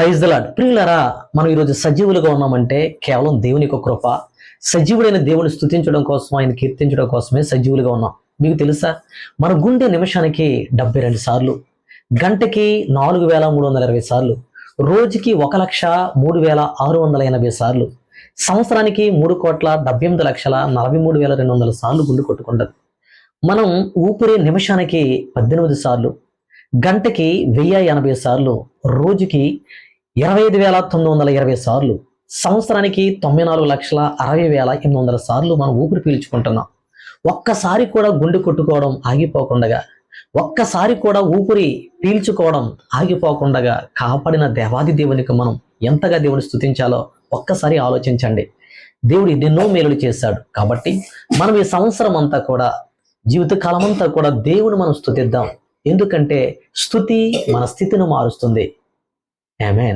Praise the lord. ప్రియులారా, మనం ఈరోజు సజీవులుగా ఉన్నామంటే కేవలం దేవుని యొక్క కృప. సజీవుడైన దేవుని స్తుతించడం కోసం, ఆయన కీర్తించడం కోసమే సజీవులుగా ఉన్నాం. మీకు తెలుసా, మన గుండె నిమిషానికి 72 సార్లు, గంటకి 4320 సార్లు, రోజుకి 1,03,680 సార్లు, సంవత్సరానికి 3,78,43,200 సార్లు గుండె కొట్టుకుంటుంది. మనం ఊపిరి నిమిషానికి 18 సార్లు, గంటకి 1080 సార్లు, రోజుకి 25,920 సార్లు, సంవత్సరానికి 94,60,800 సార్లు మనం ఊపిరి పీల్చుకుంటున్నాం. ఒక్కసారి కూడా గుండె కొట్టుకోవడం ఆగిపోకుండా, ఒక్కసారి కూడా ఊపిరి పీల్చుకోవడం ఆగిపోకుండా కాపాడిన దేవాది దేవునికి మనం ఎంతగా దేవుని స్తుతించాలో ఒక్కసారి ఆలోచించండి. దేవుడు ఎన్నెన్నో మేలులు చేశాడు. కాబట్టి మనం ఈ సంవత్సరం అంతా కూడా, జీవితకాలం అంతా కూడా దేవుని మనం స్తుతిద్దాం. ఎందుకంటే స్తుతి మన స్థితిని మారుస్తుంది. ఆమేన్.